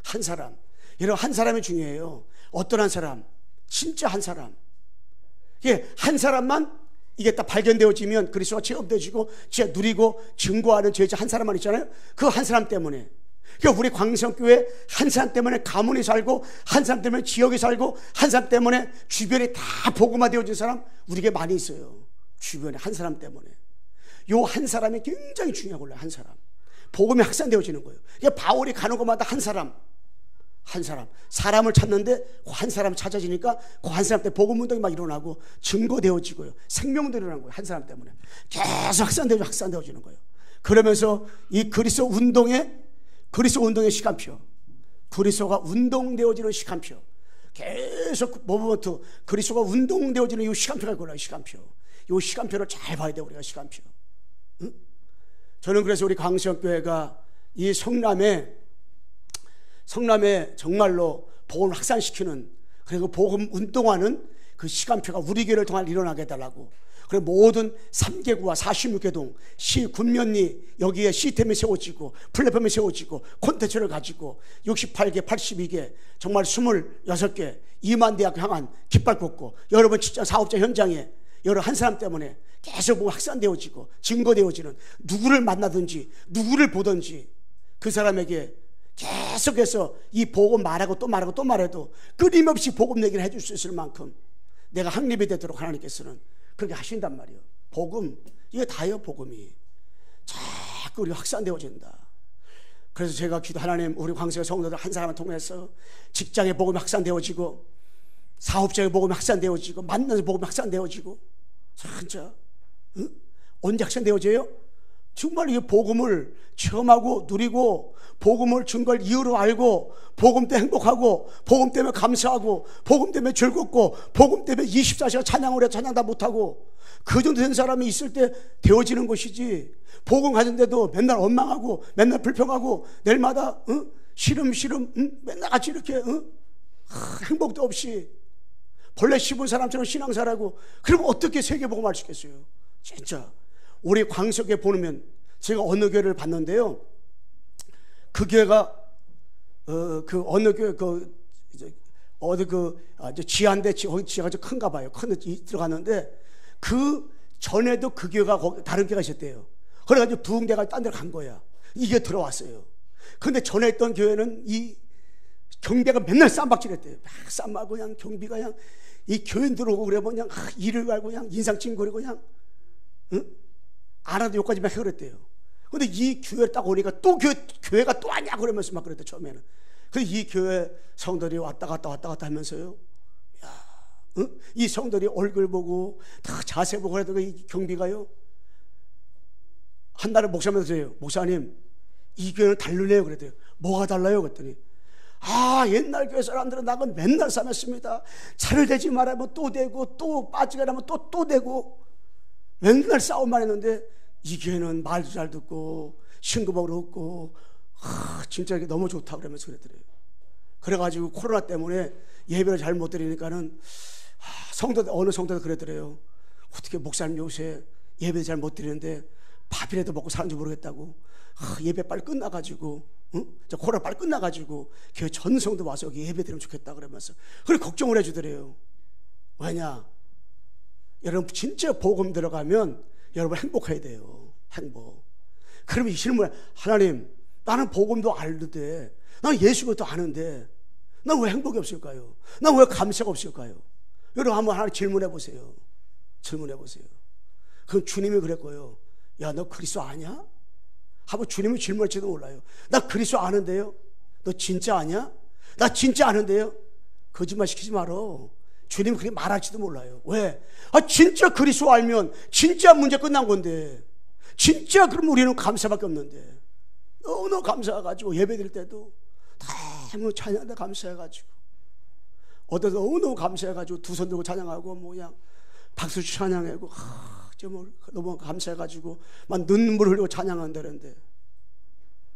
[SPEAKER 2] 한 사람. 여러분, 한 사람이 중요해요. 어떤 한 사람? 진짜 한 사람. 이게 한 사람만 이게 딱 발견되어지면 그리스도가 체험되어지고 진짜 누리고 증거하는 제자 한 사람만 있잖아요. 그 한 사람 때문에. 그러니까 우리 광성교회 한 사람 때문에 가문이 살고, 한 사람 때문에 지역이 살고, 한 사람 때문에 주변에 다 복음화되어진 사람 우리에게 많이 있어요. 주변에 한 사람 때문에. 요 한 사람이 굉장히 중요하고요. 한 사람. 복음이 확산되어지는 거예요. 그러니까 바울이 가는 곳마다 한 사람, 사람을 찾는데 그 한 사람 찾아지니까 그 한 사람 때 복음 운동이 막 일어나고 증거되어지고요. 생명운동이 일어나는 거예요. 한 사람 때문에 계속 확산되어지는 거예요. 그러면서 이 그리스도 운동의 시간표, 그리스도가 운동되어지는 시간표, 계속 뭐부터 그리스도가 운동되어지는 이 시간표가 있구나. 시간표. 이 시간표를 잘 봐야 돼요. 우리가 시간표. 응? 저는 그래서 우리 광성교회가 이 성남에 정말로 복음을 확산시키는, 그리고 복음 운동하는 그 시간표가 우리 교회를 통해 일어나게 해달라고. 그리고 모든 3개구와 46개동 시 군면리 여기에 시스템이 세워지고 플랫폼이 세워지고 콘텐츠를 가지고 68개 82개 정말 26개 2만 대학 향한 깃발 꽂고, 여러분 직장 사업자 현장에 여러 한 사람 때문에 계속 확산되어지고 증거되어지는, 누구를 만나든지 누구를 보든지 그 사람에게 계속해서 이 복음 말하고 또 말하고 또 말해도 끊임없이 복음 얘기를 해줄 수 있을 만큼 내가 확립이 되도록 하나님께서는 그렇게 하신단 말이에요. 복음, 이게 다예요. 복음이 자꾸 우리 확산되어진다. 그래서 제가 하나님, 우리 광세 성도들 한 사람을 통해서 직장의 복음이 확산되어지고, 사업자의 복음이 확산되어지고, 만나는 복음이 확산되어지고, 진짜 언제 확산되어져요? 정말 이 복음을 체험하고 누리고, 복음을 증거를 이유로 알고, 복음 때문에 행복하고, 복음 때문에 감사하고, 복음 때문에 즐겁고, 복음 때문에 24시간 찬양을 해 찬양 다 못하고, 그 정도 된 사람이 있을 때 되어지는 것이지, 복음 가진데도 맨날 원망하고 맨날 불평하고 내일마다 시름 맨날 같이 이렇게 행복도 없이 벌레 씹은 사람처럼 신앙사라고, 그러면 어떻게 세계복음 할 수 있겠어요? 진짜 우리 광석에 보면, 제가 어느 교회를 봤는데요, 그 교회가 그 어느 교회 지하인데 지하가 좀 큰가 봐요. 큰 데 들어갔는데 그 전에도 그 교회가 다른 교회가 있었대요. 그래가지고 두 군데가 딴 데로 간 거야. 이게 들어왔어요. 근데 전에 있던 교회는 이 경비가 맨날 쌈박질했대요. 막 쌈하고 그냥 경비가 그냥 이 교인 들어오고 그러면 그냥 일을 갈고 그냥 인상 찡그리고 그냥 안 하도 욕까지 막 해그랬대요. 근데 이 교회 딱 오니까 또 교회가 또 아니야 그러면서 막 그랬대 처음에는. 그래서 이 교회 성들이 왔다 갔다 하면서요, 야, 이 성들이 얼굴 보고 다 자세 보고 그래도 이 경비가요, 한 달에 목사님한테 줘요. 목사님, 이 교회는 다르네요. 그랬대요. 뭐가 달라요? 그랬더니 옛날 교회 사람들은 나는 맨날 싸맸습니다. 차를 대지 말하면 또 대고, 또 빠지게 하면 또 대고 맨날 싸움만 했는데, 이 교회는 말도 잘 듣고 신고복으로 없고 진짜 이게 너무 좋다 그러면서 그랬더래요. 그래가지고 코로나 때문에 예배를 잘 못 드리니까는 어느 성도도 그랬더래요. 어떻게 목사님 요새 예배 잘 못 드리는데 밥이라도 먹고 사는지 모르겠다고. 예배 빨리 끝나가지고 코로나 빨리 끝나가지고 교회 전 성도 와서 여기 예배 드리면 좋겠다 그러면서 그래 걱정을 해주더래요. 왜냐, 여러분 진짜 복음 들어가면 여러분 행복해야 돼요. 행복. 그러면 이 질문에, 하나님, 나는 복음도 알는데, 나는 예수도 아는데 난 왜 행복이 없을까요? 난 왜 감사가 없을까요? 여러분 한번 하나 질문해 보세요. 그럼 주님이 그랬고요, 야, 너 그리스도 아냐? 하고 주님이 질문할지도 몰라요. 나 그리스도 아는데요? 너 진짜 아냐? 나 진짜 아는데요? 거짓말 시키지 말어. 주님이 그렇게 말할지도 몰라요. 왜? 진짜 그리스도 알면 진짜 문제 끝난 건데, 진짜 그럼 우리는 감사밖에 없는데 너무 감사해가지고 예배드릴 때도 너무 찬양한다 감사해가지고 어때서 너무 감사해가지고 두 손 들고 찬양하고 뭐 그냥 박수 찬양하고 너무 감사해가지고 막 눈물 흘리고 찬양한다는데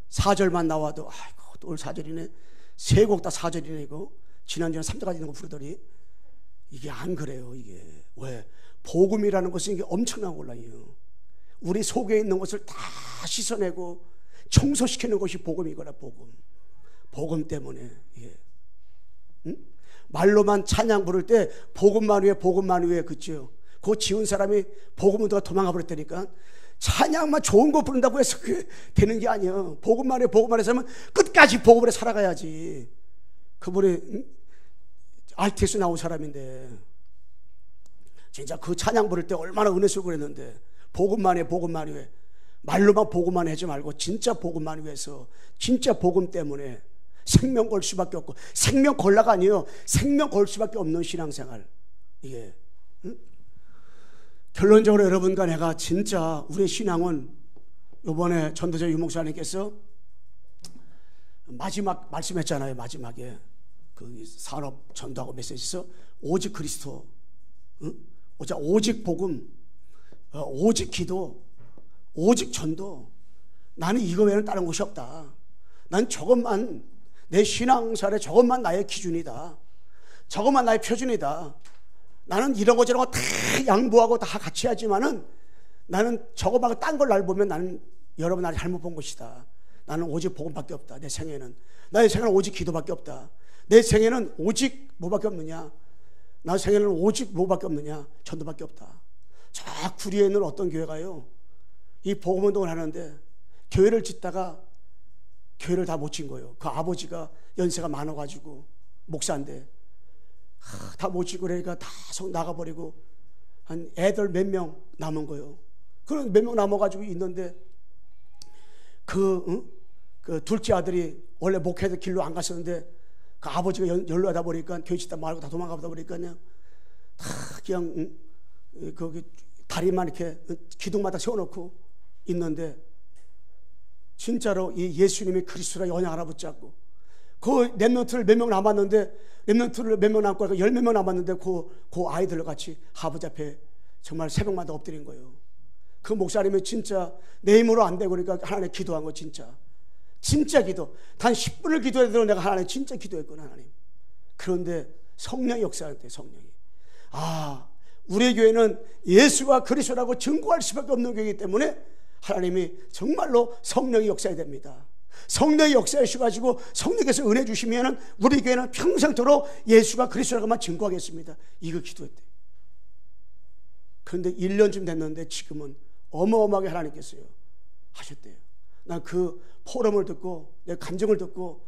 [SPEAKER 2] 4절만 나와도 아이고 또 오늘 4절이네, 세 곡 다 4절이네. 이거 지난주에 3절까지 있는 거 부르더니 이게 안 그래요. 이게 왜? 복음이라는 것은 이게 엄청난 걸라요. 우리 속에 있는 것을 다 씻어내고 청소시키는 것이 복음이거라. 복음 때문에. 예. 응? 말로만 찬양 부를 때 복음만 위에 그죠? 그 지은 사람이 복음을 더 도망가 버렸다니까. 찬양만 좋은 거 부른다고 해서 그게 되는 게 아니에요. 복음만 해서 하면 끝까지 복음으로 살아가야지. 그분이 RTX 나온 사람인데 진짜 그 찬양 부를 때 얼마나 은혜스럽고 그랬는데 복음만 해. 말로만 복음만 하지 말고 진짜 복음만 위해서, 진짜 복음 때문에 생명 걸 수밖에 없고, 생명 걸라가 아니에요. 생명 걸 수밖에 없는 신앙생활. 이게 응? 결론적으로 여러분과 내가 진짜 우리의 신앙은 이번에 전도자 유목사님께서 마지막 말씀했잖아요. 마지막에 그 산업 전도하고 메시지에서 오직 그리스도, 응? 오직 복음, 오직 기도, 오직 전도. 나는 이거 외에는 다른 것이 없다. 난 저것만, 내 신앙생활에 저것만 나의 기준이다. 저것만 나의 표준이다. 나는 이런 거 저런 거 다 양보하고 다 같이 하지만은 나는 저거 말고 딴 걸 날 보면 나는 여러분 나를 잘못 본 것이다. 나는 오직 복음밖에 없다. 내 생애는, 나의 생애는 오직 기도밖에 없다. 내 생애는 오직 뭐밖에 없느냐? 나의 생애는 오직 뭐밖에 없느냐? 전도밖에 없다. 저 구리에 있는 어떤 교회가요, 이 복음운동을 하는데 교회를 짓다가 교회를 다 못 진 거예요. 그 아버지가 연세가 많아가지고 목사인데 다 못 짓고 그러니까 다 나가버리고 한 애들 몇 명 남은 거예요. 그런 몇 명 남아가지고 있는데 그 둘째 아들이 원래 목회자 길로 안 갔었는데 그 아버지가 연로하다 보니까 교회 짓다 말고 다 도망가다 보니까 그냥 다 그냥 거기 다리만 이렇게 기둥마다 세워놓고 있는데 진짜로 이 예수님이 그리스도라 연약 하나 붙잡고 그 렘넌트를 몇 명 남았는데 렘넌트를 몇 명 남고 열 몇 명 남았는데 그 아이들과 같이 아버지 앞에 정말 새벽마다 엎드린 거예요. 그 목사님이 진짜 내 힘으로 안 되고 그러니까 하나님 기도한 거 진짜 기도. 단 10분을 기도해도 내가 하나님 진짜 기도했구나 하나님. 그런데 성령이 역사할 때 성령이 우리 교회는 예수가 그리스도라고 증거할 수밖에 없는 교회이기 때문에 하나님이 정말로 성령이 역사해야 됩니다. 성령이 역사해 주셔가지고 성령께서 은혜 주시면 우리 교회는 평생토록 예수가 그리스도라고만 증거하겠습니다. 이거 기도했대요. 그런데 1년쯤 됐는데 지금은 어마어마하게 하나님께서요 하셨대요. 난 그 포럼을 듣고 내 감정을 듣고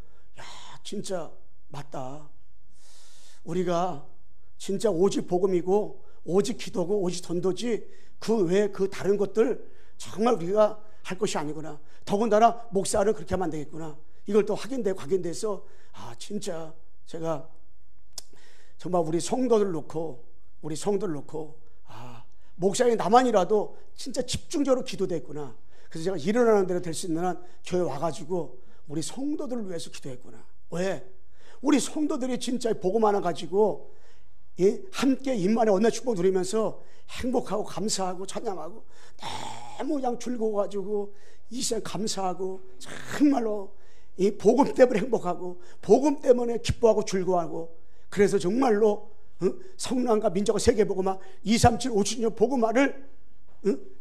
[SPEAKER 2] 진짜 맞다. 우리가 진짜 오직 복음이고 오직 기도고 오직 전도지 그 외에 그 다른 것들 정말 우리가 할 것이 아니구나. 더군다나 목사는 그렇게 하면 안 되겠구나. 이걸 또 확인돼서 진짜 제가 정말 우리 성도들 놓고 목사님 나만이라도 진짜 집중적으로 기도됐구나. 그래서 제가 일어나는 대로 될 수 있는 한 교회 와가지고 우리 성도들을 위해서 기도했구나. 왜? 우리 성도들이 진짜 복음 하나 가지고 함께 임만의 언약 축복 누리면서 행복하고 감사하고 찬양하고 너무 그냥 즐거워가지고 이 시간 감사하고 정말로 이 복음 때문에 행복하고 복음 때문에 기뻐하고 즐거워하고 그래서 정말로 성랑과 민족과 세계복음화 237 5주년 복음화를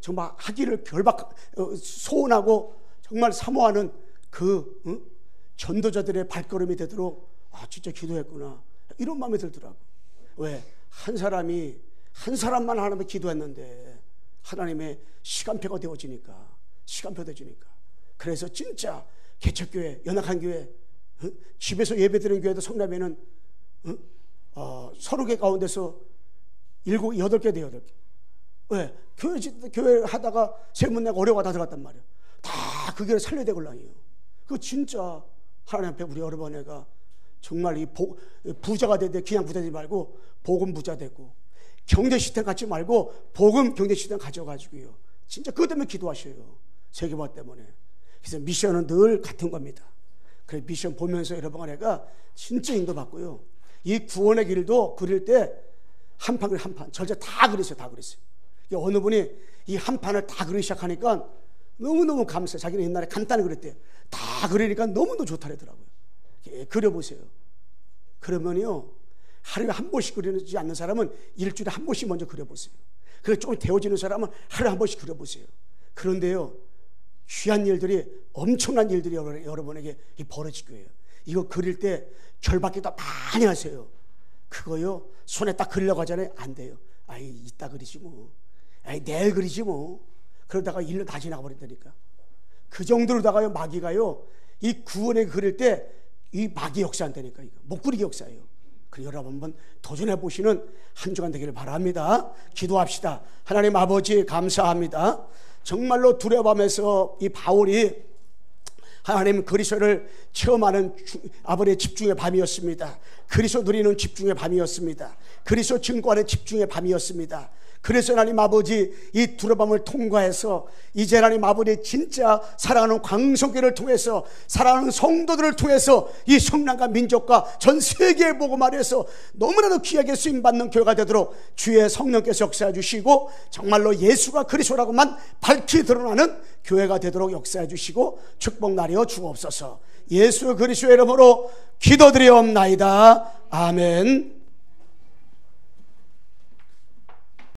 [SPEAKER 2] 정말 하기를 소원하고 정말 사모하는 그 전도자들의 발걸음이 되도록 진짜 기도했구나 이런 마음이 들더라고. 왜? 한 사람만 하나님께 기도했는데 하나님의 시간표가 되어지니까 그래서 진짜 개척교회, 연합한교회, 집에서 예배드리는 교회도 성남에는 30개 가운데서 7, 8개 돼요. 8개. 왜? 교회 하다가 세문내가 어려워 다 들어갔단 말이에요. 다 그 교회를 살려야 되걸랑이에요. 그 진짜 하나님 앞에 우리 여러분애가 정말 이 부자가 되되 그냥 부자 되지 말고 복음 부자 되고 경제 시스템 갖지 말고 복음 경제 시스템 가져가지고요. 진짜 그것 때문에 기도하셔요. 세계화 때문에. 그래서 미션은 늘 같은 겁니다. 그래서 미션 보면서 여러분과 내가 진짜 인도받고요. 이 구원의 길도 그릴 때 한 판, 절대 다 그렸어요. 다 그렸어요. 어느 분이 이 한 판을 다 그리기 시작하니까 너무너무 감사해요. 자기는 옛날에 간단히 그렸대요. 다 그리니까 너무너무 좋다더라고요. 그려보세요. 그러면요, 하루에 한 번씩 그리지 않는 사람은 일주일에 한 번씩 먼저 그려보세요. 그리고 조금 데워지는 사람은 하루에 한 번씩 그려보세요. 그런데요, 귀한 일들이, 엄청난 일들이 여러분에게 벌어질 거예요. 이거 그릴 때 결박기도 많이 하세요. 그거요, 손에 딱 그리려고 하잖아요. 안 돼요. 아이, 이따 그리지 뭐. 아이, 내일 그리지 뭐. 그러다가 1년 다 지나가 버린다니까. 그 정도로다가요, 마귀가요, 이 구원에 그릴 때 이 마귀 역사한다니까. 이거 못 그리기 역사예요. 그래서 여러분 한번 도전해 보시는 한 주간 되기를 바랍니다. 기도합시다. 하나님 아버지 감사합니다. 정말로 두려움에서 이 바울이 하나님 그리스도를 체험하는 아버지의 집중의 밤이었습니다. 그리스도 누리는 집중의 밤이었습니다. 그리스도 증거하는 집중의 밤이었습니다. 그래서 하나님 아버지 이 두려움을 통과해서 이제 하나님 아버지 진짜 사랑하는 광성교회를 통해서 사랑하는 성도들을 통해서 이 성남과 민족과 전 세계에 복음을 해서 너무나도 귀하게 쓰임받는 교회가 되도록 주의 성령께서 역사해 주시고 정말로 예수가 그리스도라고만 밝히 드러나는 교회가 되도록 역사해 주시고 축복 나려 주옵소서. 예수 그리스도의 이름으로 기도드리옵나이다. 아멘.